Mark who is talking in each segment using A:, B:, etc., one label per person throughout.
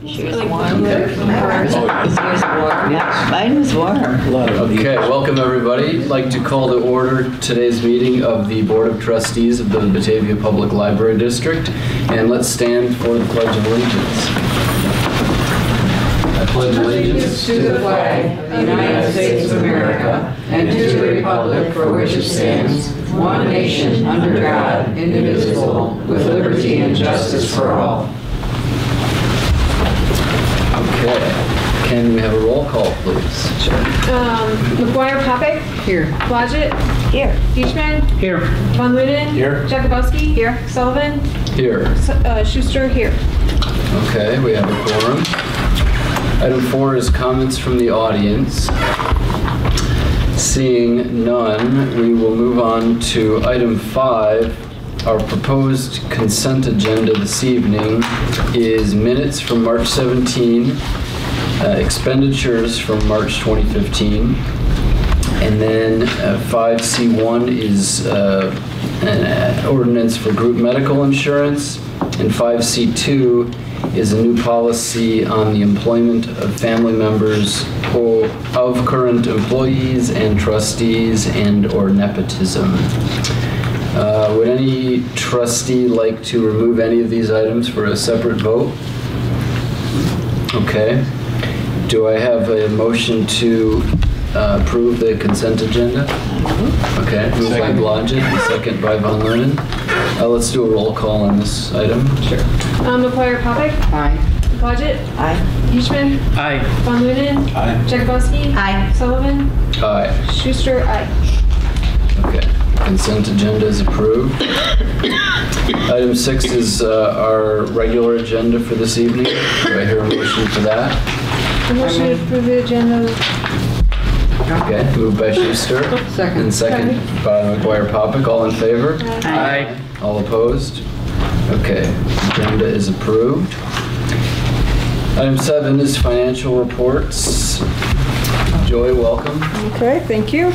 A: She was warm.
B: Okay.
A: Yeah, mine was warm.
B: Okay, welcome everybody. I'd like to call to order today's meeting of the Board of Trustees of the Batavia Public Library District. And let's stand for the Pledge of Allegiance. I pledge allegiance
C: to the flag of the United States of America and to the republic for which it stands, one nation, under God, indivisible, with liberty and justice for all.
B: Okay. Can we have a roll call, please?
D: Sure. McGuire Popick.
C: Here.
D: Blodgett.
A: Here.
D: Beachman.
C: Here.
D: Von Luden.
C: Here.
D: Jakubowski. Here. Sullivan.
B: Here.
D: Schuster. Here.
B: Okay, we have a quorum. Item 4 is comments from the audience. Seeing none, we will move on to item 5. Our proposed consent agenda this evening is minutes from March 17, expenditures from March 2015, and then 5C1 is an ordinance for group medical insurance, and 5C2 is a new policy on the employment of family members of current employees and trustees and/or nepotism. Would any trustee like to remove any of these items for a separate vote? Okay. Do I have a motion to approve the consent agenda? Okay, moved by Blodgett, and second by Von Lernen. Let's do a roll call on this item. Sure.
D: McGuire Popick.
C: Aye.
D: Blodgett.
A: Aye.
D: Beachman.
C: Aye.
D: Von Luden.
C: Aye.
D: Jakubowski.
A: Aye.
D: Sullivan.
B: Aye.
D: Schuster. Aye.
B: Okay. Consent agenda is approved. Item 6 is our regular agenda for this evening. Do I hear a motion for that?
D: A motion to approve the agenda.
B: Okay, moved by Schuster.
C: Second.
B: And second by McGuire Popick. All in favor?
C: Aye.
B: All opposed? Okay, agenda is approved. Item 7 is financial reports. Joy, welcome.
E: Okay, thank you.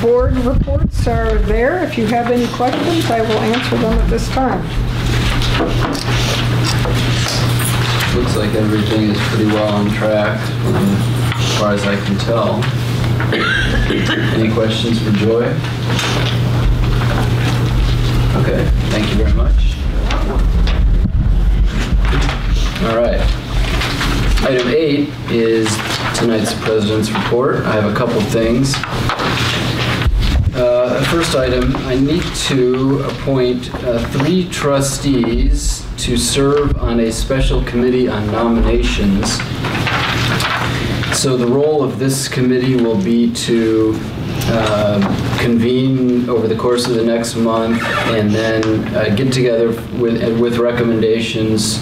E: Board reports are there. If you have any questions, I will answer them at this time.
B: Looks like everything is pretty well on track, as far as I can tell. Any questions for Joy? Okay, thank you very much. All right. Item 8 is tonight's President's Report. I have a couple things. First item, I need to appoint 3 trustees to serve on a special committee on nominations. So the role of this committee will be to convene over the course of the next month and then get together with recommendations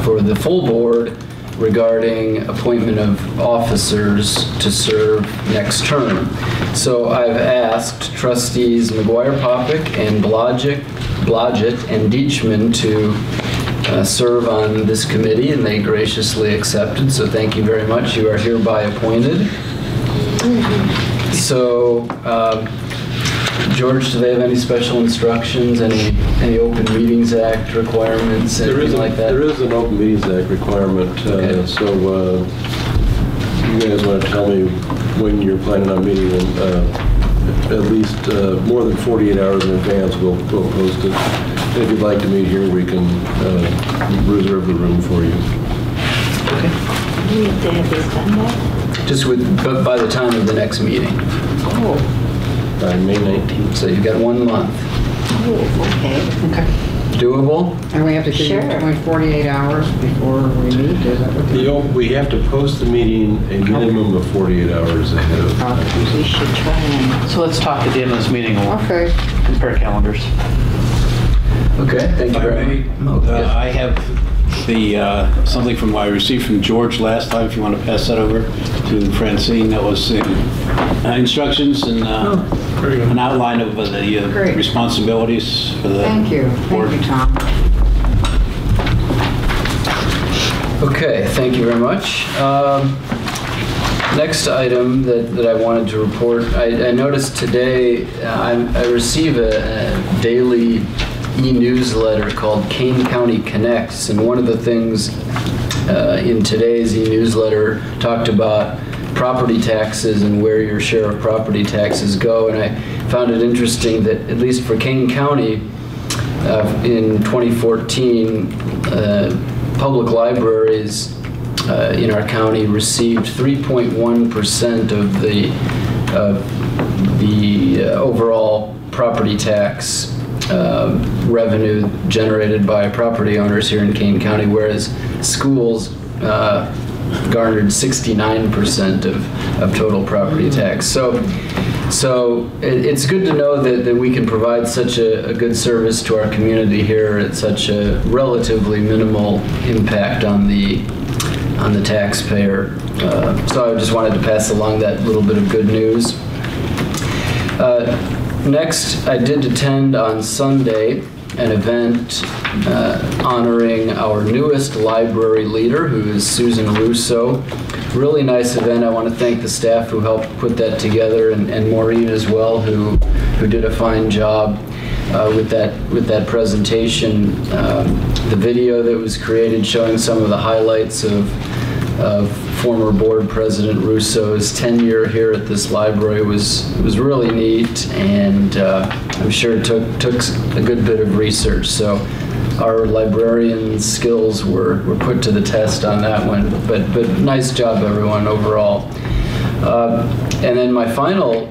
B: for the full board regarding appointment of officers to serve next term. So I've asked trustees McGuire Popick and Blodgett and Deachman to serve on this committee, and they graciously accepted, so thank you very much. You are hereby appointed. So, George, do they have any special instructions, any Open Meetings Act requirements, anything like that?
F: There is an Open Meetings Act requirement,
B: Okay.
F: So you guys want to tell me when you're planning on meeting, at least more than 48 hours in advance, we'll post it. And if you'd like to meet here, we can reserve the room for you.
B: Okay.
A: Do we have to have this done by?
B: Just by the time of the next meeting.
A: Oh.
F: By May 19th.
B: So you've got 1 month.
A: Oh, okay.
C: Okay.
B: Doable?
C: And we have to give
A: Sure.
C: you 48 hours before we meet? Is that what
F: We have to post the meeting a minimum of 48 hours ahead of.
A: We should try and...
G: So let's talk at the end of this meeting. We'll
C: Okay.
G: compare calendars.
B: Okay, thank you very much.
G: I have something from I received from George last time, if you want to pass that over to Francine. That was instructions and an outline of the
C: Great.
G: responsibilities for the
C: Thank you.
G: board.
C: Thank you, Tom.
B: Okay, thank you very much. Next item that I wanted to report, I noticed today I receive a daily e-newsletter called Kane County Connects, and one of the things in today's e-newsletter talked about property taxes and where your share of property taxes go, and I found it interesting that at least for Kane County in 2014, public libraries in our county received 3.1% of the overall property tax revenue generated by property owners here in Kane County, whereas schools garnered 69% of total property tax. So it's good to know that we can provide such a good service to our community here at such a relatively minimal impact on the taxpayer. So I just wanted to pass along that little bit of good news. Next, I did attend on Sunday an event honoring our newest library leader, who is Susan Russo. Really nice event. I want to thank the staff who helped put that together, and Maureen as well, who did a fine job with that presentation. The video that was created showing some of the highlights of former board president Russo's tenure here at this library was really neat, and I'm sure it took a good bit of research. So our librarian skills were put to the test on that one, but nice job everyone overall. And then my final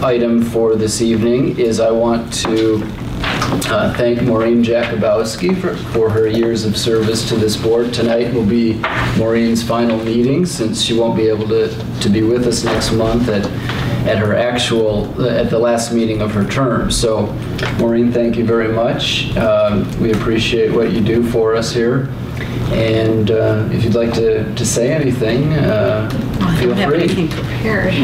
B: item for this evening is I want to thank Maureen Jakubowski for her years of service to this board. Tonight will be Maureen's final meeting, since she won't be able to be with us next month at the last meeting of her term. So Maureen, thank you very much. We appreciate what you do for us here. And if you'd like to say anything, feel
C: I don't have
B: free.
C: anything prepared.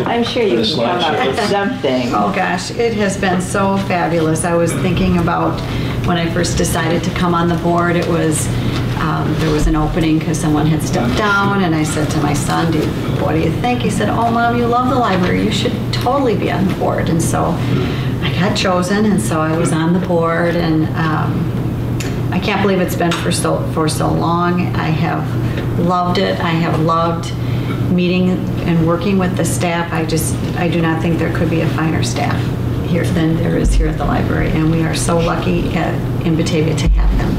A: I'm sure you can come up with something.
C: Oh gosh, it has been so fabulous. I was thinking about when I first decided to come on the board, it was there was an opening because someone had stepped down, and I said to my son, what do you think? He said, oh Mom, you love the library, you should totally be on the board. And so I got chosen, and so I was on the board, and I can't believe it's been for so long. I have loved it. I have loved meeting and working with the staff. I do not think there could be a finer staff here than there is here at the library, and we are so lucky in Batavia to have them.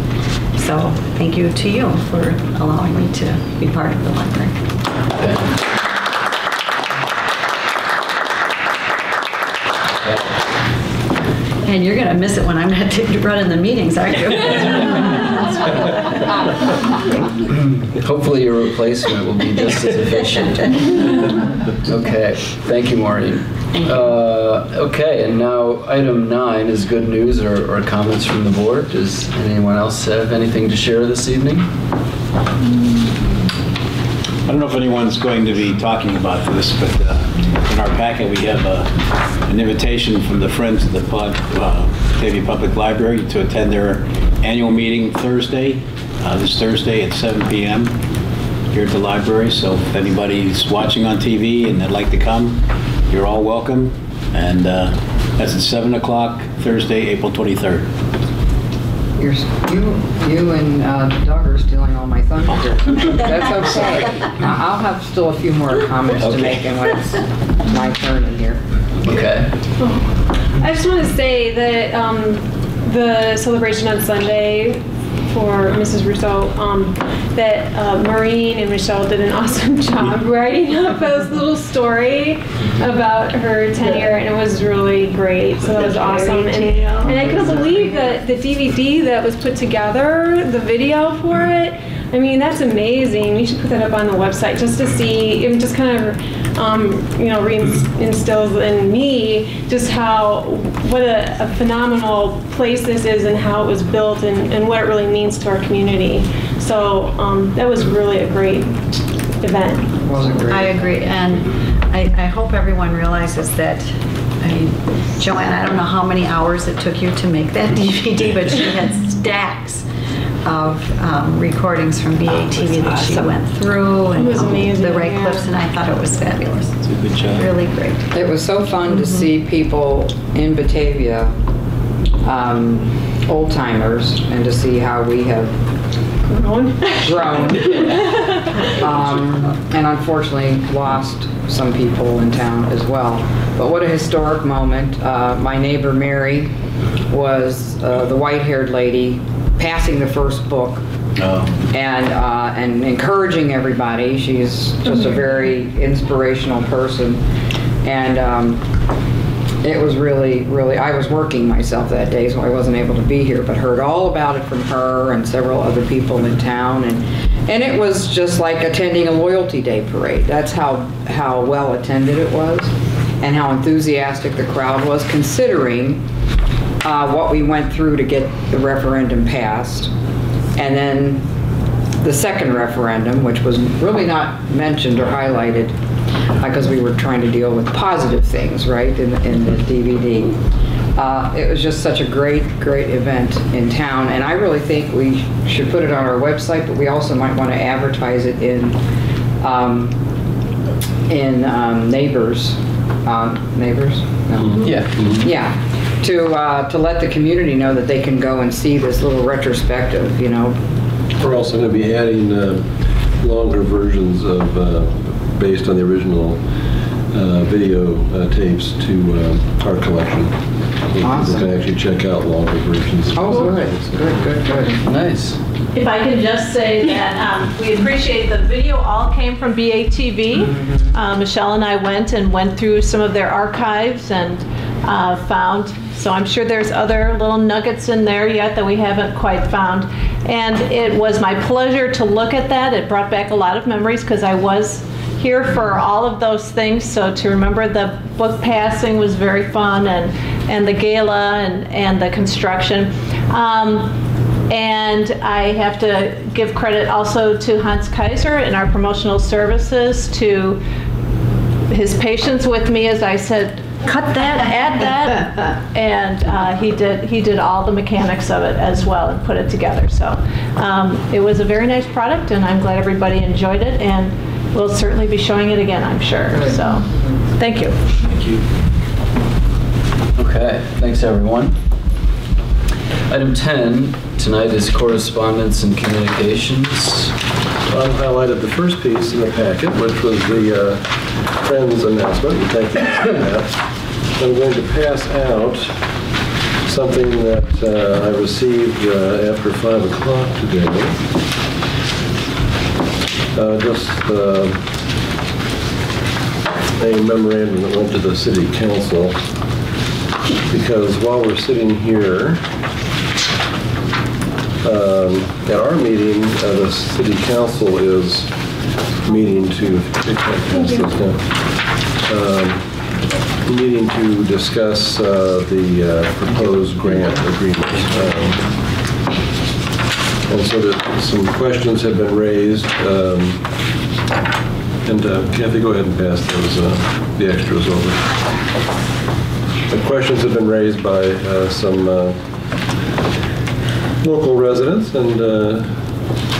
C: So thank you to you for allowing me to be part of the library. And you're going to miss it when I'm not running the meetings, aren't you?
B: Hopefully your replacement will be just as efficient. Okay, thank you, Maureen. Okay, and now item 9 is good news or comments from the board. Does anyone else have anything to share this evening?
G: I don't know if anyone's going to be talking about this, but in our packet we have an invitation from the Friends of the Batavia Public Library to attend their annual meeting Thursday, this Thursday at 7 p.m. here at the library. So if anybody's watching on TV and they'd like to come, you're all welcome. And that's at 7 o'clock Thursday, April 23rd.
H: You and Doug are stealing all my thunder. That's okay. Now, I'll have still a few more comments to make when it's my turn in here.
B: Okay.
D: I just want to say that the celebration on Sunday for Mrs. Russo, that Maureen and Michelle did an awesome job writing up a little story about her tenure, and it was really great. So that was awesome. And I couldn't believe that the DVD that was put together, the video for it, I mean, that's amazing. We should put that up on the website just to see. It just kind of, reinstills in me just what a phenomenal place this is, and how it was built, and what it really means to our community. So that was really a great event.
H: Wasn't great.
C: I agree, and I hope everyone realizes that. I mean, Joanne, I don't know how many hours it took you to make that DVD, but she had stacks recordings from BATV that she went through, and
D: It was amazing,
C: the right
D: yeah.
C: clips, and I thought it was fabulous.
G: It's a good job.
C: Really great.
H: It was so fun to see people in Batavia, old timers, and to see how we have grown. And unfortunately lost some people in town as well. But what a historic moment. My neighbor Mary was the white-haired lady passing the first book and encouraging everybody. She's just a very inspirational person. And it was really, I was working myself that day, so I wasn't able to be here, but heard all about it from her and several other people in town. And it was just like attending a Loyalty Day parade. That's how well attended it was and how enthusiastic the crowd was, considering what we went through to get the referendum passed. And then the second referendum, which was really not mentioned or highlighted because we were trying to deal with positive things, right, in the DVD. It was just such a great event in town, and I really think we should put it on our website, but we also might want to advertise it in Neighbors. Neighbors? No.
B: Yeah.
H: Yeah, to let the community know that they can go and see this little retrospective, you know.
F: We're also going to be adding longer versions of, based on the original video tapes to our collection.
H: Awesome.
F: You can actually check out longer versions.
H: Oh, good.
B: Nice.
A: If I can just say that we appreciate the video all came from BATV. Michelle and I went through some of their archives and found, so I'm sure there's other little nuggets in there yet that we haven't quite found. And it was my pleasure to look at that. It brought back a lot of memories because I was here for all of those things. So to remember the book passing was very fun, and the gala and the construction. And I have to give credit also to Hans Kaiser in our promotional services, to his patience with me as I said, cut that, add that, and he did all the mechanics of it as well and put it together. So it was a very nice product, and I'm glad everybody enjoyed it, and we'll certainly be showing it again, I'm sure. So thank you.
B: Thank you. Okay, thanks everyone. Item 10 tonight is correspondence and communications.
F: I've highlighted the first piece in the packet, which was the Friends announcement, and thank you for that. I'm going to pass out something that I received after 5 o'clock today. Just a memorandum that went to the City Council, because while we're sitting here, at our meeting, the City Council is meeting to discuss the proposed grant agreement. And so that some questions have been raised. And Kathy, go ahead and pass those the extras over. The questions have been raised by some local residents, and the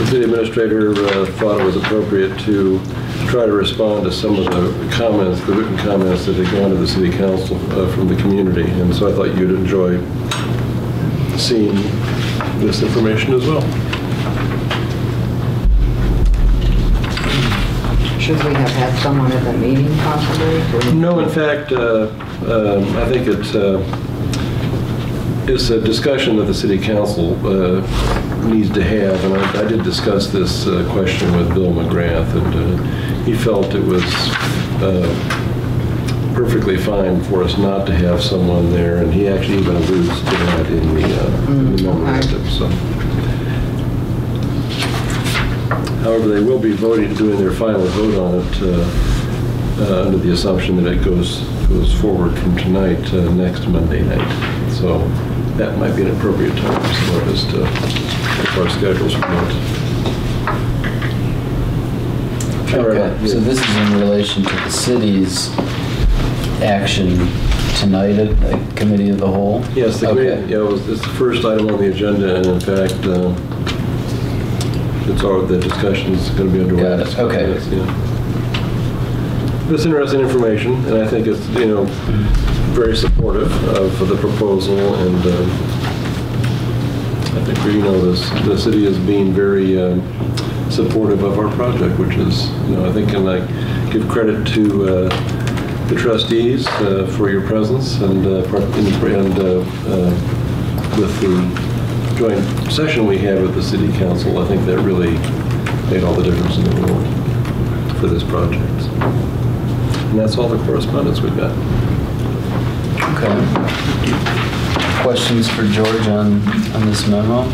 F: city administrator thought it was appropriate to try to respond to some of the comments, the written comments that had gone to the City Council from the community. And so I thought you'd enjoy seeing this information as well.
H: Should we have had someone at the meeting possibly?
F: No, in fact, I think it's a discussion that the City Council needs to have, and I did discuss this question with Bill McGrath, and he felt it was perfectly fine for us not to have someone there, and he actually even alludes to that in the memorandum. So. However, they will be doing their final vote on it under the assumption that it goes forward from tonight to next Monday night. So that might be an appropriate time for some of us to if our schedules permit.
B: Okay, so this is in relation to the city's action tonight at the Committee of the Whole?
F: Yes, the
B: okay.
F: committee, it's the first item on the agenda, and in fact, it's all, the discussion's going to be underway.
B: Got it. Okay.
F: It's interesting information, and I think it's, very supportive of the proposal, and I think the city is being very supportive of our project, which is, I think, and I give credit to the trustees for your presence, and with the joint session we had with the city council, I think that really made all the difference in the world for this project. And that's all the correspondence we've got.
B: Okay. Questions for George on this memo?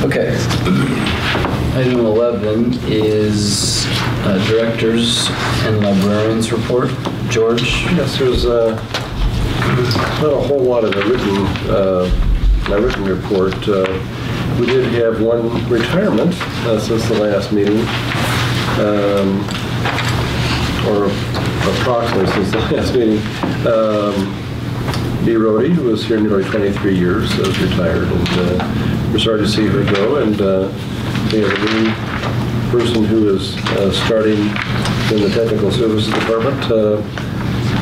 B: Okay. Item 11 is Directors and Librarians Report. George?
F: Yes, there's not a whole lot of my written report. We did have one retirement since the last meeting, or approximately since the last meeting. B. Rhodey, who was here nearly 23 years, is retired, and we're sorry to see her go. And we have a new person who is starting in the Technical Services Department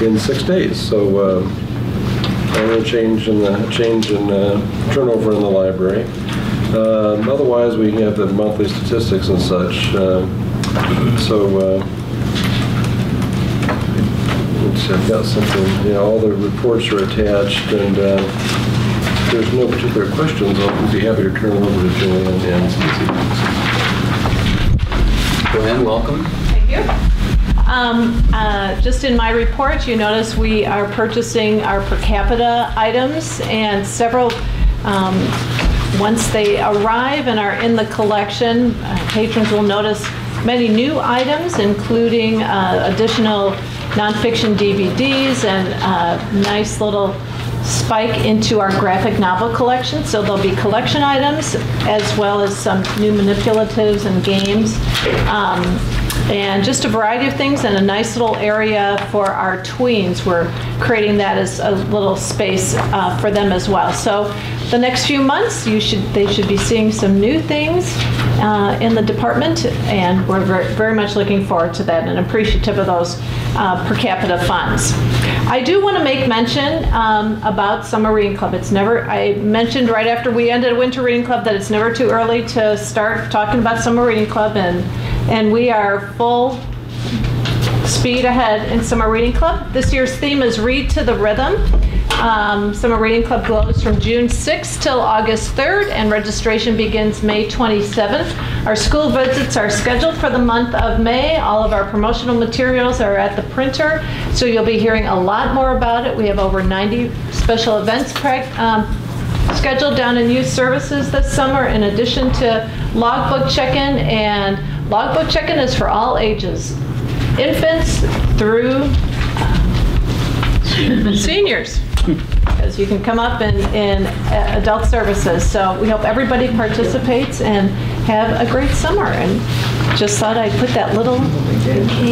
F: in 6 days. So a change in turnover in the library. Otherwise, we have the monthly statistics and such. I've got something, all the reports are attached, and if there's no particular questions, I'll be happy to turn it over to Joanne and Cece.
B: Joanne, welcome.
A: Thank you. Just in my report, you notice we are purchasing our per capita items, and several, once they arrive and are in the collection, patrons will notice many new items, including additional nonfiction DVDs and a nice little spike into our graphic novel collection. So there'll be collection items as well as some new manipulatives and games. And just a variety of things, and a nice little area for our tweens. We're creating that as a little space for them as well. So the next few months, they should be seeing some new things in the department, and we're very, very much looking forward to that and appreciative of those per capita funds. I do want to make mention about Summer Reading Club. I mentioned right after we ended Winter Reading Club that it's never too early to start talking about Summer Reading Club, and we are full speed ahead in Summer Reading Club. This year's theme is Read to the Rhythm. Summer Reading Club goes from June 6th till August 3rd, and registration begins May 27th. Our school visits are scheduled for the month of May. All of our promotional materials are at the printer, so you'll be hearing a lot more about it. We have over 90 special events scheduled down in youth services this summer, in addition to logbook check-in, and logbook check-in is for all ages, infants through seniors, because you can come up in adult services. So we hope everybody participates and have a great summer. And just thought I'd put that little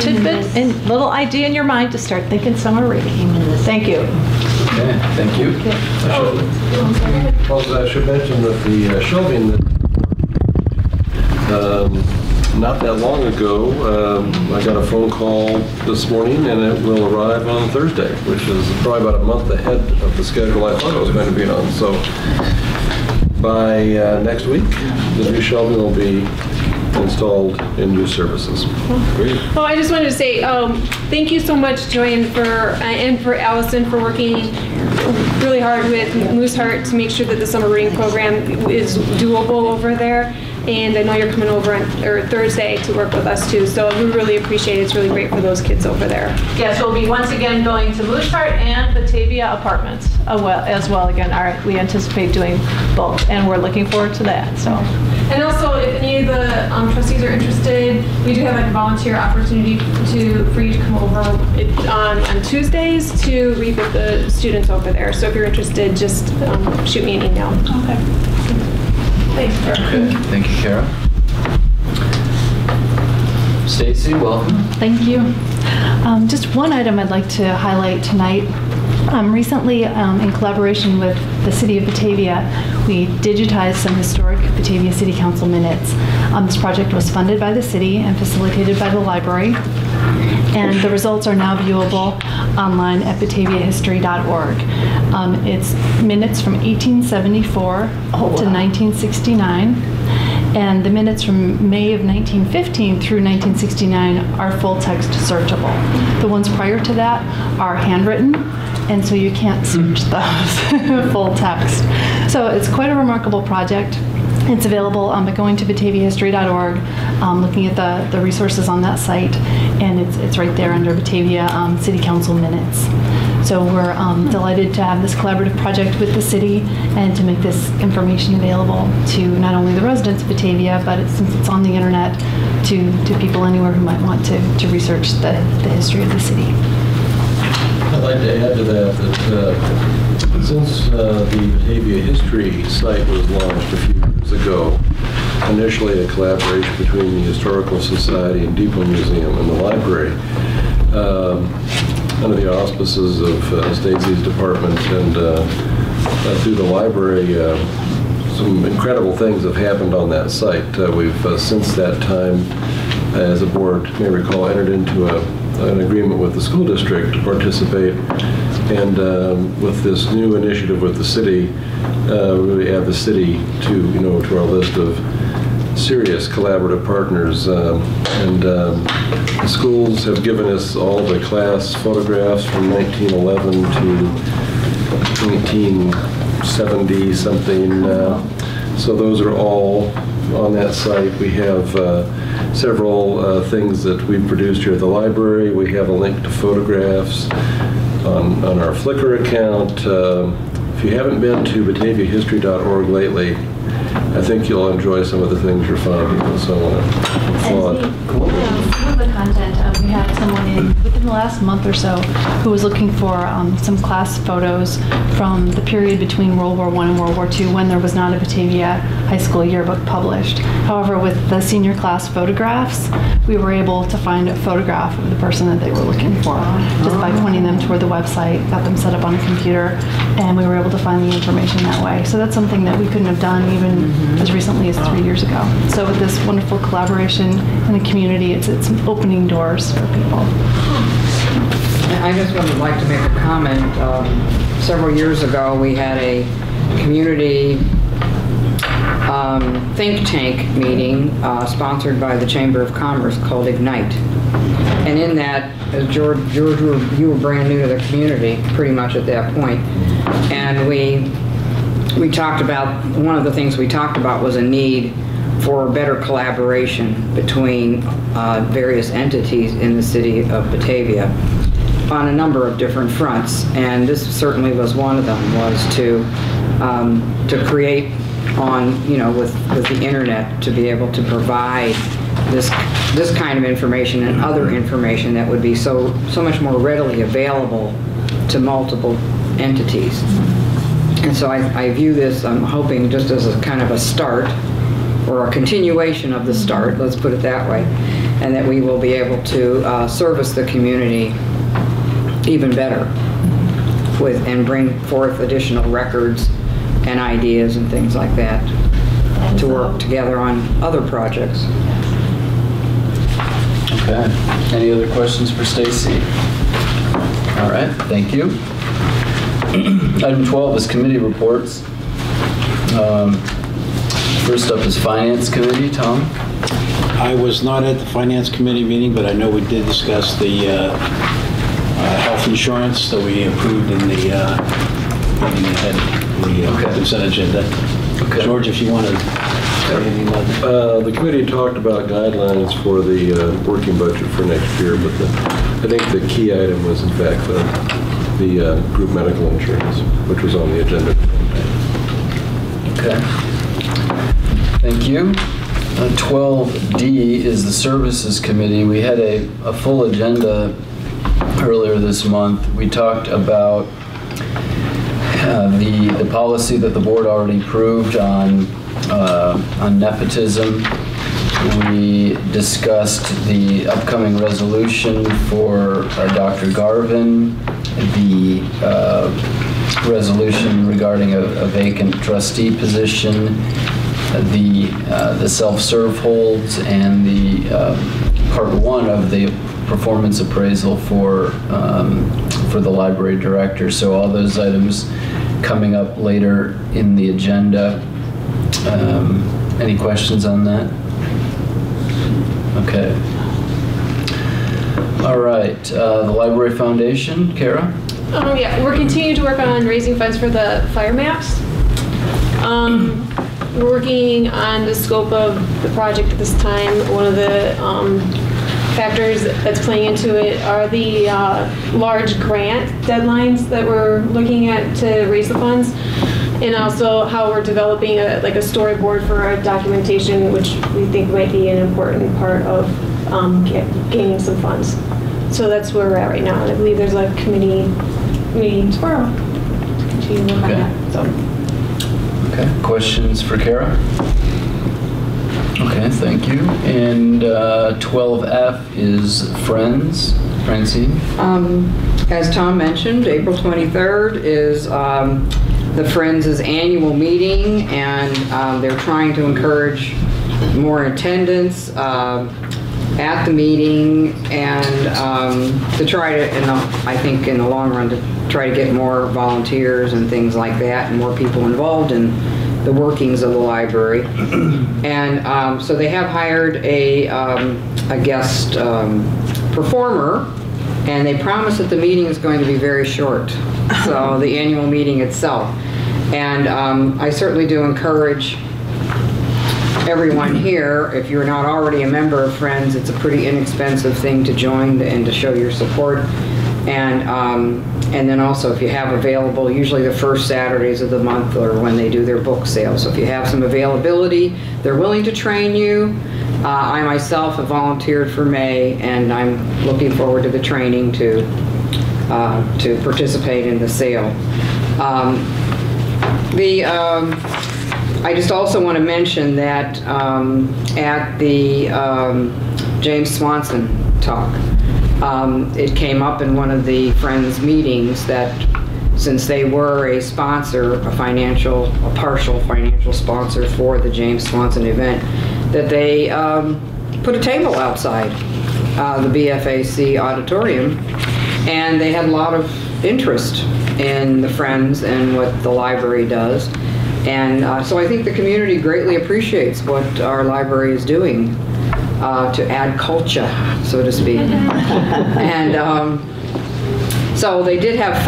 A: tidbit and little idea in your mind to start thinking summer reading. Thank you.
B: Okay, thank you.
F: I should mention that the shelving not that long ago, I got a phone call this morning, and it will arrive on Thursday, which is probably about a month ahead of the schedule I thought it was going to be on. So by next week, the new shelving will be installed in youth services.
B: Great.
D: Oh, I just wanted to say thank you so much, Joanne, and for Allison for working really hard with Mooseheart to make sure that the summer reading program is doable over there. And I know you're coming over on Thursday to work with us too, so we really appreciate it. It's really great for those kids over there.
A: Yes, we'll be once again going to Mooseheart and Batavia Apartments as well. Again, we anticipate doing both, and we're looking forward to that. So.
D: And also, if any of the trustees are interested, we do have a volunteer opportunity for you to come over on Tuesdays to read with the students over there. So if you're interested, just shoot me an email.
A: Okay. Thanks, Kara.
B: Okay, thank you, Kara. Stacy, welcome.
I: Thank you. Just one item I'd like to highlight tonight. Recently, in collaboration with the City of Batavia, we digitized some historic Batavia City Council minutes. This project was funded by the city and facilitated by the library, and the results are now viewable online at bataviahistory.org. It's minutes from 1874 to 1969. And the minutes from May of 1915 through 1969 are full text searchable. The ones prior to that are handwritten, and so you can't search those full text. So it's quite a remarkable project. It's available by going to bataviahistory.org, looking at the resources on that site, and it's right there under Batavia City Council minutes. So we're delighted to have this collaborative project with the city and to make this information available to not only the residents of Batavia, but since it's on the internet, to people anywhere who might want to research the history of the city.
F: I'd like to add to that since the Batavia History site was launched a few years ago, initially a collaboration between the Historical Society and Depot Museum and the library, under the auspices of Stacey's department and through the library, some incredible things have happened on that site. We've, since that time, as a board may recall, entered into an agreement with the school district to participate, and with this new initiative with the city, really add the city to our list of serious collaborative partners, and the schools have given us all the class photographs from 1911 to 1970 something. So those are all on that site. We have several things that we've produced here at the library. We have a link to photographs on our Flickr account. If you haven't been to bataviahistory.org lately, I think you'll enjoy some of the things you're finding, so I want to applaud.
I: Some of the content, we had someone within the last month or so who was looking for some class photos from the period between World War I and World War II, when there was not a Batavia High School yearbook published. However, with the senior class photographs, we were able to find a photograph of the person that they were looking for just by pointing them toward the website, got them set up on a computer, and we were able to find the information that way. So that's something that we couldn't have done even as recently as 3 years ago. So with this wonderful collaboration in the community, it's opening doors for people.
H: I just would like to make a comment. Several years ago, we had a community think tank meeting sponsored by the Chamber of Commerce called Ignite. And in that, George, you were brand new to the community pretty much at that point. And we talked about, one of the things we talked about was a need for better collaboration between various entities in the city of Batavia on a number of different fronts, and this certainly was one of them, was to create on, with the internet, to be able to provide this kind of information and other information that would be so much more readily available to multiple entities. And so I view this, I'm hoping, just as a kind of a start, or a continuation of the start, let's put it that way, and that we will be able to service the community even better and bring forth additional records and ideas and things like that to work together on other projects.
B: Okay. Any other questions for Stacy? All right, thank you. Item 12 is committee reports. First up is Finance Committee. Tom?
G: I was not at the Finance Committee meeting, but I know we did discuss the health insurance that we approved in the consent agenda. Okay. George, if you want to say anything about that.
F: The committee talked about guidelines for the working budget for next year, but I think the key item was, in fact, the group medical insurance, which was on the agenda.
B: Okay. Thank you. 12D is the Services Committee. We had a full agenda earlier this month. We talked about the policy that the board already approved on nepotism. We discussed the upcoming resolution for Dr. Garvin, the resolution regarding a vacant trustee position, the self-serve holds, and the part one of the performance appraisal for the library director. So all those items coming up later in the agenda. Any questions on that? Okay. All right. The Library Foundation, Kara?
D: Yeah, we're continuing to work on raising funds for the fire maps. We're working on the scope of the project at this time. One of the factors that's playing into it are the large grant deadlines that we're looking at to raise the funds, and also how we're developing a storyboard for our documentation, which we think might be an important part of gaining some funds. So that's where we're at right now, and I believe there's a committee meeting tomorrow to continue to work on that. So.
B: Okay, questions for Kara? Okay, thank you. And 12F is Friends. Francine?
H: As Tom mentioned, April 23rd is the Friends' annual meeting, and they're trying to encourage more attendance at the meeting, and to try to, I think in the long run, to try to get more volunteers and things like that, and more people involved in the workings of the library. And so they have hired a guest performer, and they promise that the meeting is going to be very short, so the annual meeting itself. And I certainly do encourage everyone here, if you're not already a member of Friends, it's a pretty inexpensive thing to join and to show your support. And then also, if you have available, usually the first Saturdays of the month or when they do their book sale. So if you have some availability, they're willing to train you. I myself have volunteered for May, and I'm looking forward to the training to participate in the sale. I just also want to mention that at the James Swanson talk, it came up in one of the Friends meetings that since they were a sponsor, a partial financial sponsor for the James Swanson event, that they put a table outside the BFAC auditorium, and they had a lot of interest in the Friends and what the library does. And so I think the community greatly appreciates what our library is doing to add culture, so to speak. And so they did have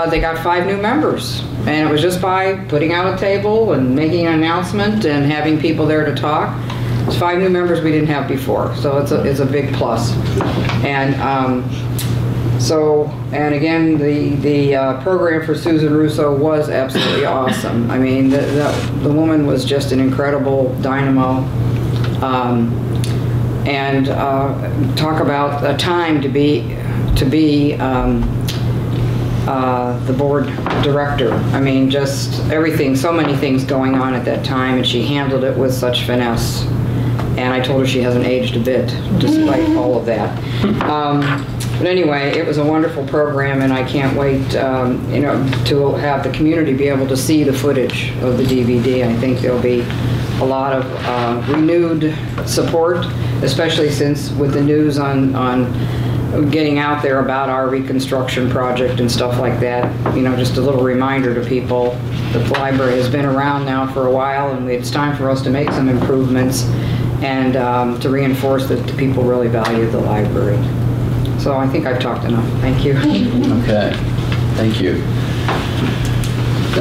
H: they got 5 new members. And it was just by putting out a table and making an announcement and having people there to talk. It's 5 new members we didn't have before, so it's a big plus. And and again, the program for Susan Russo was absolutely awesome. I mean, the woman was just an incredible dynamo. And talk about a time to be the board director. I mean, just everything, so many things going on at that time, and she handled it with such finesse. And I told her she hasn't aged a bit, despite all of that. But anyway, it was a wonderful program, and I can't wait, to have the community be able to see the footage of the DVD. I think there'll be a lot of renewed support, especially since with the news on getting out there about our reconstruction project and stuff like that. Just a little reminder to people that the library has been around now for a while, and it's time for us to make some improvements and to reinforce that the people really value the library. So I think I've talked enough. Thank you.
B: Okay, thank you.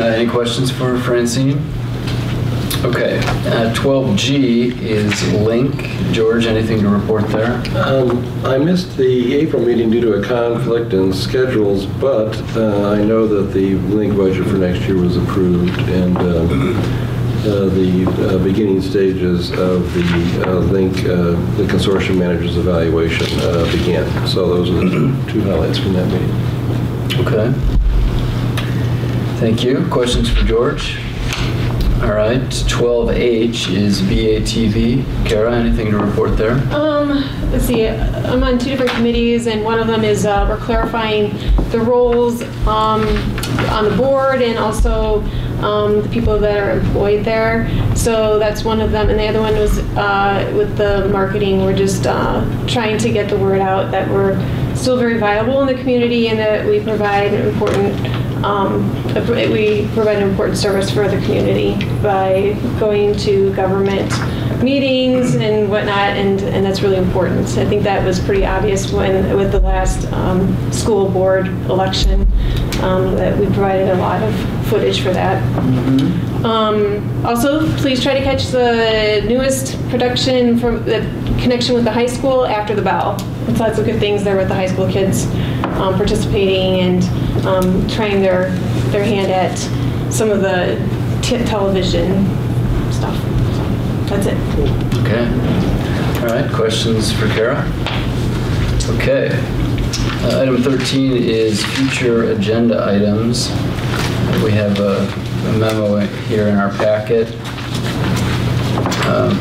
B: Any questions for Francine? Okay, 12G is Link. George, anything to report there?
F: I missed the April meeting due to a conflict in schedules, but I know that the Link budget for next year was approved, and the beginning stages of the Link, the consortium manager's evaluation began. So those are the 2 highlights from that meeting.
B: Okay. Thank you. Questions for George? All right, 12H is BATV. Kara, anything to report there?
D: Let's see, I'm on 2 different committees, and one of them is we're clarifying the roles on the board and also the people that are employed there. So that's one of them, and the other one was with the marketing. We're just trying to get the word out that we're still very viable in the community and that we provide an important service for the community by going to government meetings and whatnot, and that's really important. I think that was pretty obvious with the last school board election, that we provided a lot of footage for that. Also, please try to catch the newest production from the connection with the high school after the bell. There's lots of good things there with the high school kids participating and trying their hand at some of the television stuff. So that's it.
B: Okay. All right, questions for Kara? Okay. Item 13 is future agenda items. We have a memo here in our packet.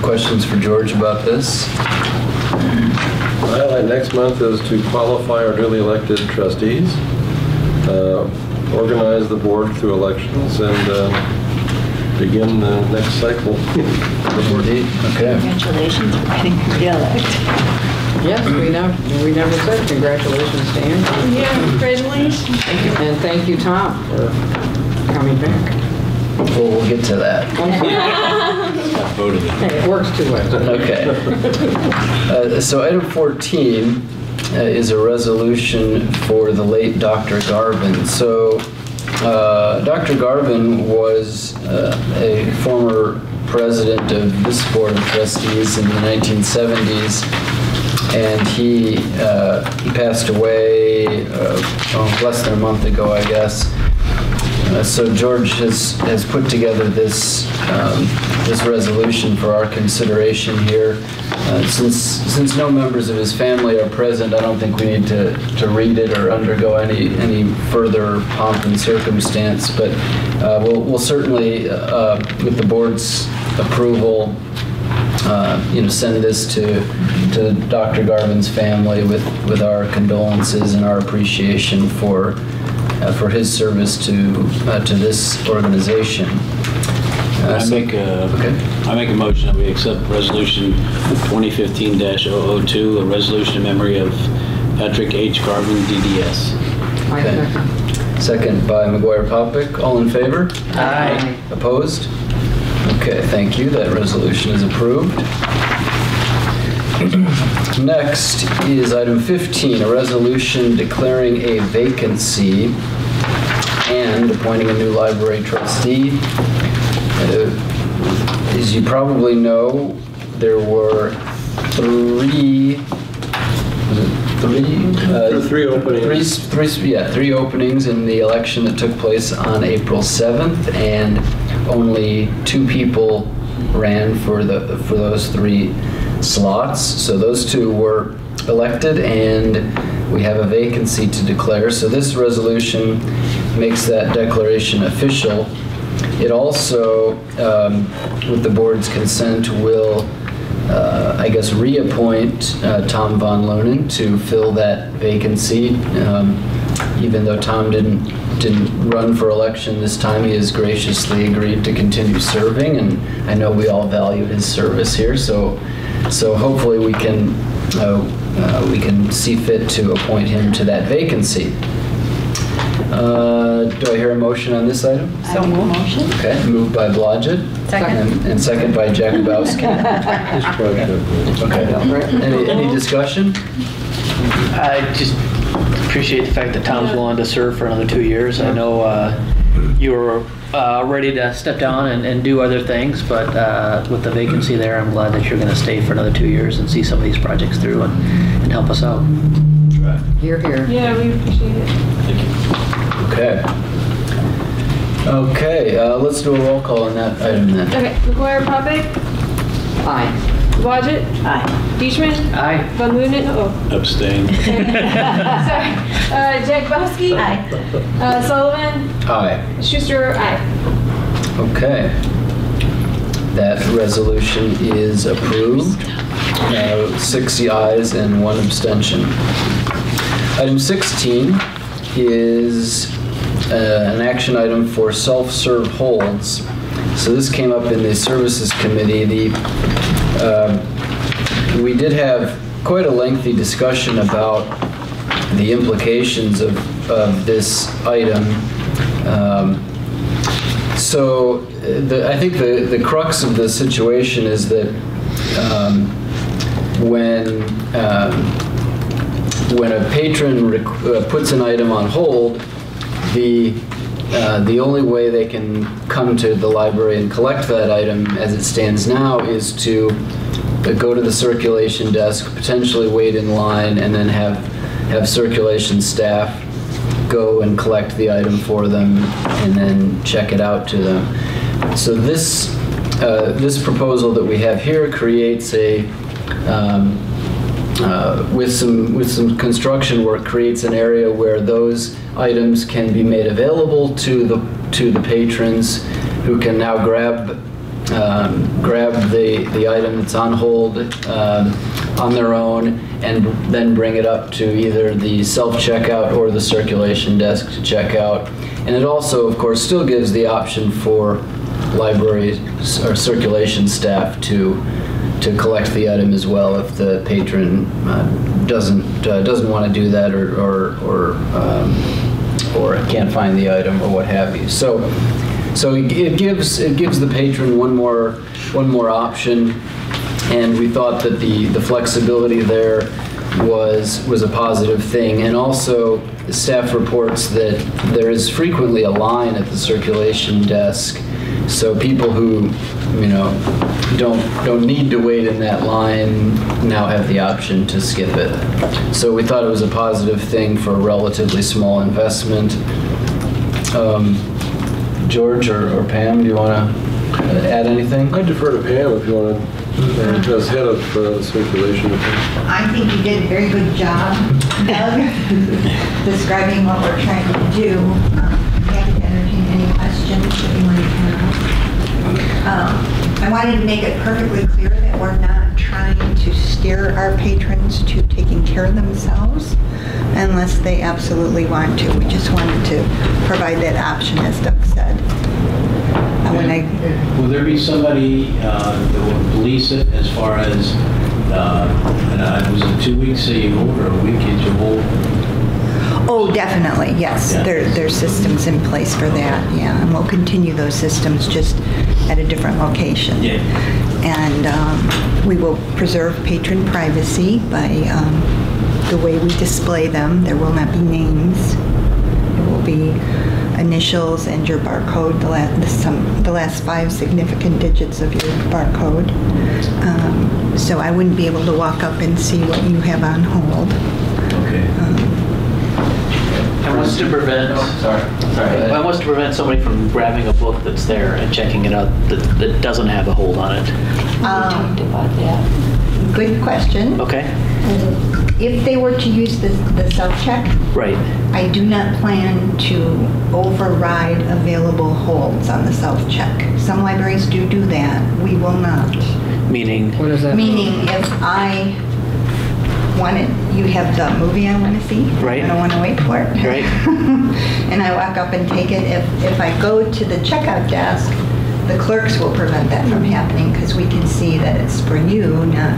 B: Questions for George about this?
F: The highlight next month is to qualify our newly elected trustees, organize the board through elections, and begin the next cycle.
B: Indeed. Okay.
C: Congratulations for getting re-elected.
H: Yes, we never said congratulations to Andrew.
D: Yeah, congratulations.
H: And thank you, Tom, for coming back.
B: We'll get to that.
H: Hey, it works two ways.
B: Okay. So item 14 is a resolution for the late Dr. Garvin. So Dr. Garvin was a former president of this board of trustees in the 1970s, and he passed away less than a month ago, I guess. So George has put together this resolution for our consideration here. Since no members of his family are present, I don't think we need to read it or undergo any further pomp and circumstance. But we'll certainly, with the board's approval, send this to Dr. Garvin's family with our condolences and our appreciation for his service to this organization.
G: I make a motion that we accept resolution 2015-002, a resolution in memory of Patrick H. Garvin, DDS.
B: Okay. Second by McGuire Popick. All in favor?
H: Aye.
B: Opposed? Okay, thank you. That resolution is approved. Next is item 15, a resolution declaring a vacancy and appointing a new library trustee. As you probably know, there were three openings. Three openings in the election that took place on April 7th, and only 2 people ran for those 3 slots. So those 2 were elected, and we have a vacancy to declare. So this resolution makes that declaration official. It also, with the board's consent, will reappoint Tom Von Lohnen to fill that vacancy. Even though Tom didn't run for election this time, he has graciously agreed to continue serving, and I know we all value his service here. So hopefully we can see fit to appoint him to that vacancy. Do I hear a motion on this item?
C: So motion.
B: Okay, moved by Blodgett.
C: Second.
B: And second by Jakubowski. Okay. Any discussion?
J: I just appreciate the fact that Tom's willing to serve for another 2 years. I know you were ready to step down and do other things, but with the vacancy there, I'm glad that you're going to stay for another 2 years and see some of these projects through and help us out.
H: Hear, hear.
D: Yeah, we appreciate it.
J: Thank you.
B: Okay. Okay, let's do a roll call on that item then.
D: Okay, McGuire Popick,
H: Aye.
D: Blodgett,
C: Aye.
D: Deichmann,
J: Aye.
D: Von Lohnen,
G: Abstain.
D: sorry, Jakubowski,
C: Aye.
D: Sullivan,
B: Aye.
D: Schuster, aye.
B: Okay. resolution is approved. 6 ayes and 1 abstention. Item 16 is an action item for self-serve holds. So this came up in the Services Committee. We did have quite a lengthy discussion about the implications of this item. I think the crux of the situation is that when a patron puts an item on hold, the only way they can come to the library and collect that item as it stands now is to go to the circulation desk, potentially wait in line, and then have circulation staff go and collect the item for them and then check it out to them. So this proposal that we have here creates with some construction work, creates an area where those items can be made available to the patrons, who can now grab the item that's on hold on their own, and then bring it up to either the self-checkout or the circulation desk to check out. And it also, of course, still gives the option for library or circulation staff to collect the item as well if the patron doesn't want to do that or can't find the item or what have you. So it gives the patron one more option, and we thought that the flexibility there was a positive thing. And also, the staff reports that there is frequently a line at the circulation desk, so people who don't need to wait in that line now have the option to skip it. So we thought it was a positive thing for a relatively small investment. George or Pam, do you want to add anything?
F: I defer to Pam if you want to, as head of the circulation.
K: I think you did a very good job, Doug, describing what we're trying to do. I'm happy to entertain any questions that you want to come. I wanted to make it perfectly clear that we're not trying to steer our patrons to taking care of themselves unless they absolutely want to. We just wanted to provide that option, as Doug said.
G: Will there be somebody that will police it as far as, was it 2 weeks that you hold, or a week that you hold?
K: Oh, definitely, yes.
G: Yeah.
K: There's systems in place for that, yeah. And we'll continue those systems just at a different location.
G: Yeah.
K: And we will preserve patron privacy by the way we display them. There will not be names. It will be initials and your barcode, the last 5 significant digits of your barcode. So I wouldn't be able to walk up and see what you have on hold.
G: Okay.
J: And what's to prevent? Sorry. What's to prevent somebody from grabbing a book that's there and checking it out that doesn't have a hold on it?
K: We talked about that. Good question.
J: Okay.
K: If they were to use the self-check,
J: Right.
K: I do not plan to override available holds on the self-check. Some libraries do that. We will not.
J: Meaning?
H: What does that mean?
K: Meaning, if I wanted, you have the movie I want to see.
J: Right.
K: I don't want to wait for it.
J: Right.
K: And I walk up and take it. If I go to the checkout desk, the clerks will prevent that from happening because we can see that it's for you, not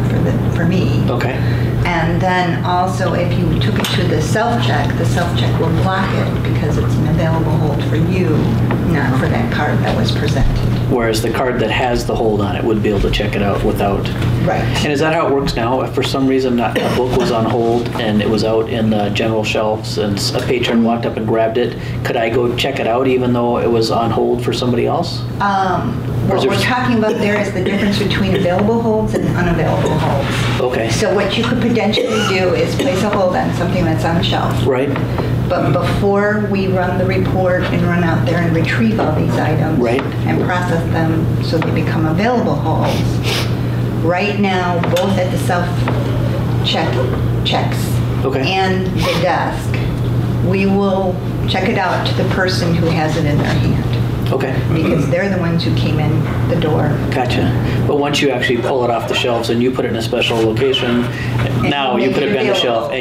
K: for me.
J: Okay.
K: And then also, if you took it to the self-check will block it because it's an available hold for you, not for that card that was presented.
J: Whereas the card that has the hold on it would be able to check it out without.
K: Right.
J: And is that how it works now? If for some reason a book was on hold and it was out in the general shelves and a patron walked up and grabbed it, could I go check it out even though it was on hold for somebody else?
K: What we're talking about there is the difference between available holds and unavailable holds.
J: Okay.
K: So what you could potentially do is place a hold on something that's on the shelf.
J: Right.
K: But before we run the report and run out there and retrieve all these items
J: Right.
K: and process them so they become available holds, right now, both at the self-checks
J: Okay.
K: and the desk, we will check it out to the person who has it in their hand.
J: Okay.
K: because they're the ones who came in the door.
J: Gotcha. But once you actually pull it off the shelves and you put it in a special location, now you
K: make
J: put
K: it
J: it behind the
K: available.
J: shelf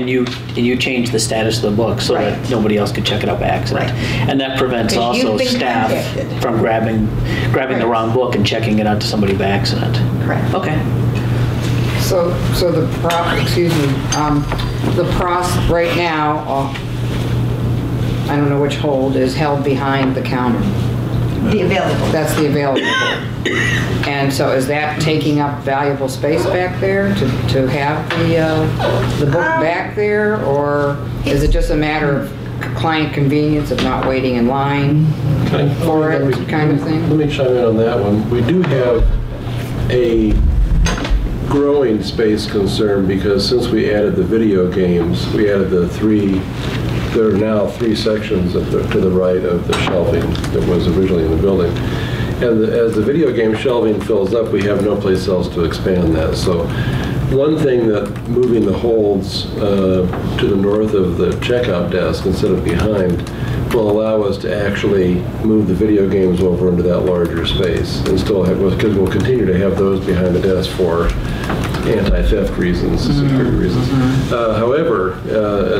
J: and you change the status of the book so
K: Right.
J: that nobody else could check it out by accident.
K: Right.
J: And that prevents
K: 'Cause you've
J: also
K: been
J: staff
K: contacted.
J: from grabbing the
K: Right.
J: wrong book and checking it out to somebody by accident.
K: Correct.
J: Okay.
H: So the right now, I don't know which hold, is held behind the counter.
K: The available.
H: That's the available book. And so is that taking up valuable space back there to have the book back there? Or is it just a matter of client convenience of not waiting in line for it kind of thing?
F: Let me chime in on that one. We do have a growing space concern because since we added the video games, we added there are now 3 sections to the right of the shelving that was originally in the building. And as the video game shelving fills up, we have no place else to expand that. So one thing that moving the holds to the north of the checkout desk instead of behind will allow us to actually move the video games over into that larger space and still have, because we'll continue to have those behind the desk for anti-theft reasons, security reasons. However,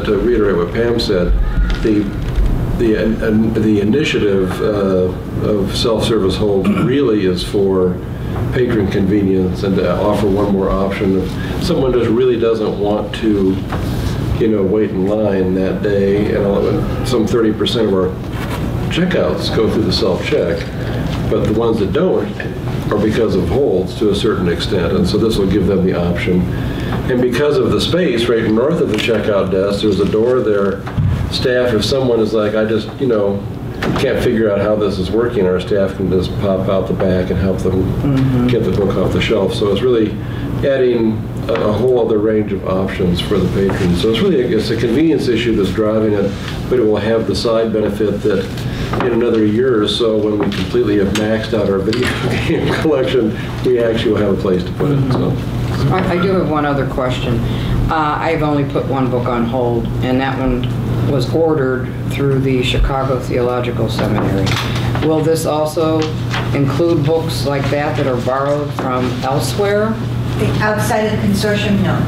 F: to reiterate what Pam said, the initiative of self-service hold really is for patron convenience and to offer one more option. If someone just really doesn't want to, wait in line that day, and some 30% of our checkouts go through the self-check, but the ones that don't are because of holds to a certain extent, and so this will give them the option. And because of the space right north of the checkout desk, there's a door there. Staff, if someone is like, I just, can't figure out how this is working, our staff can just pop out the back and help them get the book off the shelf. So it's really adding a whole other range of options for the patrons. So it's a convenience issue that's driving it, but it will have the side benefit that in another year or so, when we completely have maxed out our video game collection, we actually will have a place to put it. So.
H: I do have one other question. I've only put one book on hold, and that one was ordered through the Chicago Theological Seminary. Will this also include books like that are borrowed from elsewhere?
K: Outside of the consortium, no.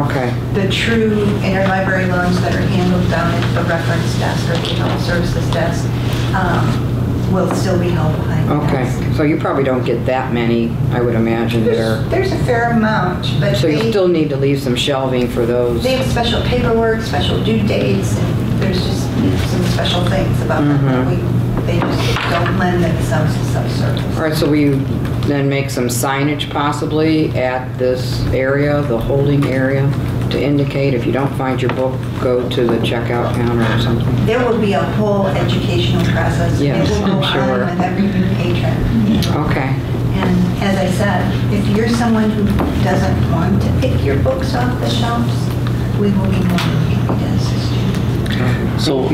H: Okay.
K: The true interlibrary loans that are handled down at the reference desk or the health services desk will still be held behind the desk.
H: Okay, so you probably don't get that many, I would imagine, there.
K: There's a fair amount, but
H: So you still need to leave some shelving for those.
K: they have special paperwork, special due dates, and there's just some special things about them that they just don't lend themselves to self-service.
H: All right, so will you then make some signage possibly at this area, the holding area, to indicate if you don't find your book, go to the checkout counter or something?
K: There will be a whole educational process.
H: Yes,
K: it will go
H: I'm sure.
K: on with every new patron.
H: Okay.
K: And as I said, if you're someone who doesn't want to pick your books off the shelves, we will be more than happy to assist you.
J: So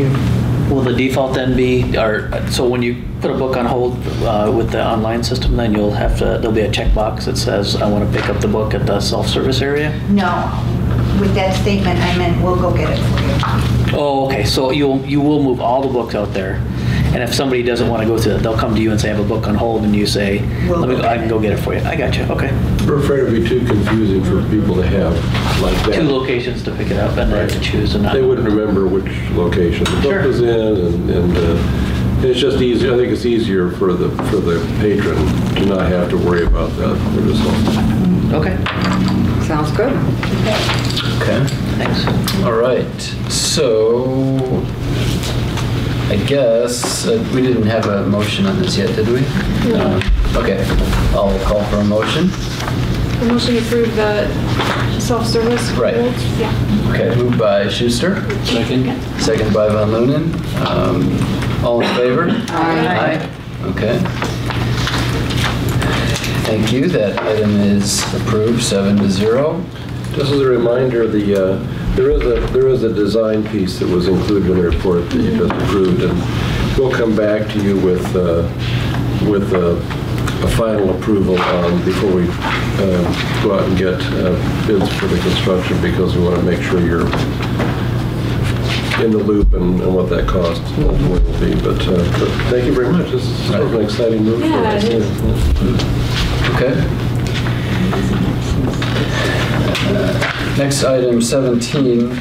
J: will the default then be, so when you put a book on hold with the online system, then there'll be a checkbox that says, I want to pick up the book at the self-service area?
K: No, with that statement, I meant we'll go get it for you.
J: Oh, okay, so you will move all the books out there, and if somebody doesn't want to go to it, they'll come to you and say, I have a book on hold, and you say, I can go get it for you. I got you, okay.
F: We're afraid it'd be too confusing for people to have like that.
J: 2 locations to pick it up, and they have to choose and not.
F: They wouldn't remember which location the
J: Sure.
F: book was in, and it's just easier. I think it's easier for the patron to not have to worry about that. They're just all.
J: Okay,
H: Sounds good.
B: Okay.
J: thanks.
B: All right. So I guess we didn't have a motion on this yet, did we? No. Okay. I'll call for a motion.
D: A motion to approve the self-service
B: Right.
D: holds? Yeah.
B: Okay. Moved by Schuster.
J: Second?
B: Second by Van Lunen. All in favor?
H: Aye.
B: Okay. Thank you. That item is approved, 7-0.
F: Just as a reminder, there is a design piece that was included in the report that you just approved, and we'll come back to you with a final approval before we go out and get bids for the construction, because we want to make sure you're in the loop and what that cost ultimately will be. But thank you very much. This is sort of an exciting move for us.
D: it is.
B: Okay. Next item, 17,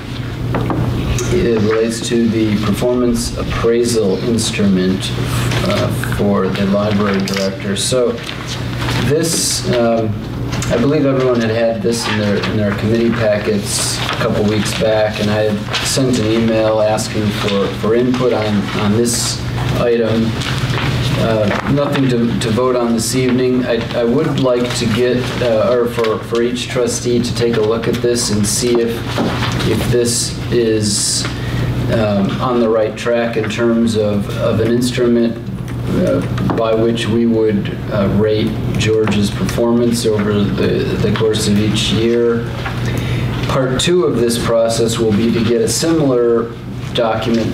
B: it relates to the performance appraisal instrument for the library director. So this, I believe everyone had this in their committee packets a couple weeks back, and I had sent an email asking for input on this item. Nothing to vote on this evening. I would like to get, or for each trustee to take a look at this and see if this is on the right track in terms of an instrument by which we would rate George's performance over the course of each year. Part 2 of this process will be to get a similar document,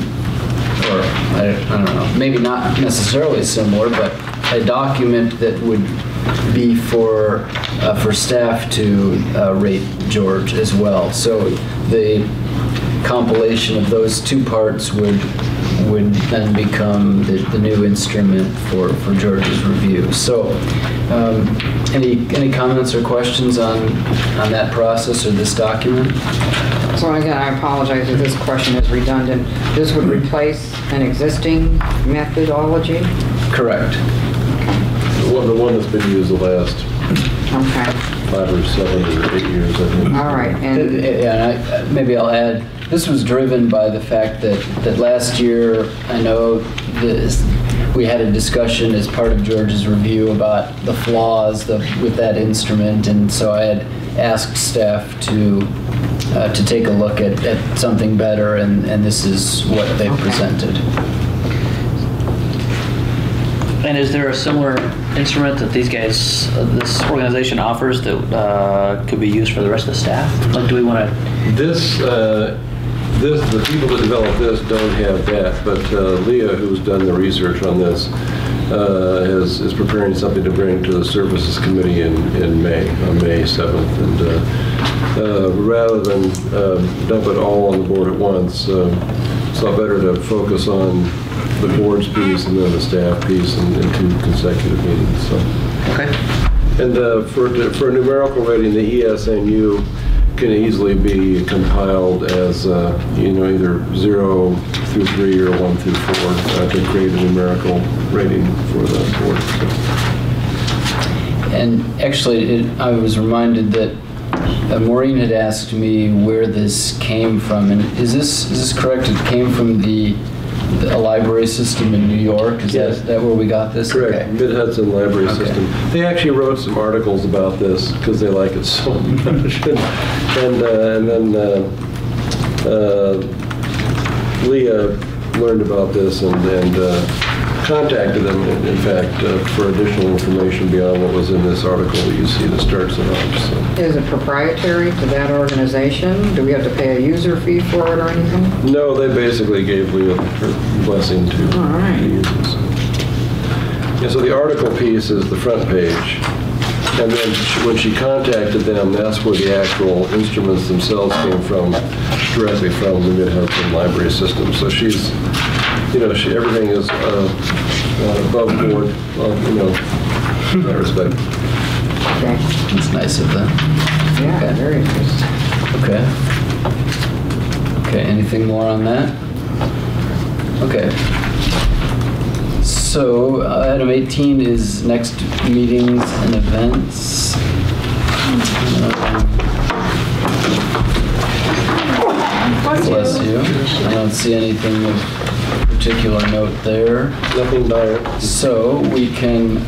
B: or I don't know, maybe not necessarily similar, but a document that would be for staff to rate George as well. So the compilation of those two parts would then become the new instrument for George's review. So any comments or questions on that process or this document?
H: So again, I apologize if this question is redundant. This would replace an existing methodology?
B: Correct.
F: The one that's been used the last
H: Okay.
F: 5 or 7 or 8 years, I think.
H: All right. And
B: Yeah, and maybe I'll add, this was driven by the fact that last year, I know we had a discussion as part of George's review about the flaws with that instrument, and so I had asked staff to take a look at something better, and this is what they presented.
J: And is there a similar instrument that these guys, this organization offers that could be used for the rest of the staff? Like, do we want to?
F: The people that developed this don't have that, but Leah, who's done the research on this, is preparing something to bring to the Services Committee in May, on May 7th. And rather than dump it all on the board at once, it's a lot better to focus on the board's piece and then the staff piece in 2 consecutive meetings. So.
J: Okay.
F: And for a numerical rating, the ESNU can easily be compiled as either 0 through 3 or 1 through 4 to create a numerical rating for the board.
B: And actually, I was reminded that Maureen had asked me where this came from, and is this correct? It came from a library system in New York? Is that where we got this?
F: Correct.
B: Okay.
F: Mid-Hudson Library System. They actually wrote some articles about this because they like it so much. and then Leah learned about this and contacted them, in fact, for additional information beyond what was in this article that you see that starts it off. So.
H: is it proprietary to that organization? Do we have to pay a user fee for it or anything?
F: No, they basically gave Leah her blessing to use this. Yeah, so the article piece is the front page. And then when she contacted them, that's where the actual instruments themselves came from, directly from the Mid-Hudson Library System. So she's, everything is above board, in that respect.
H: Okay.
B: It's nice of them.
H: Yeah,
B: Okay.
H: very interesting.
B: Okay. Okay, anything more on that? Okay. So, item 18 is next meetings and events. Bless you. I don't see anything of particular note there.
F: Nothing dire.
B: So, we can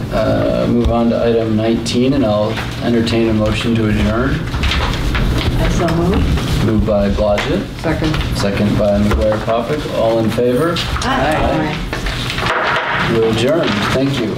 B: move on to item 19, and I'll entertain a motion to adjourn.
C: So moved.
B: Moved by Blodgett.
H: Second.
B: Second by McGuire-Poppick. All in favor?
C: Aye.
B: We're adjourned. Thank you.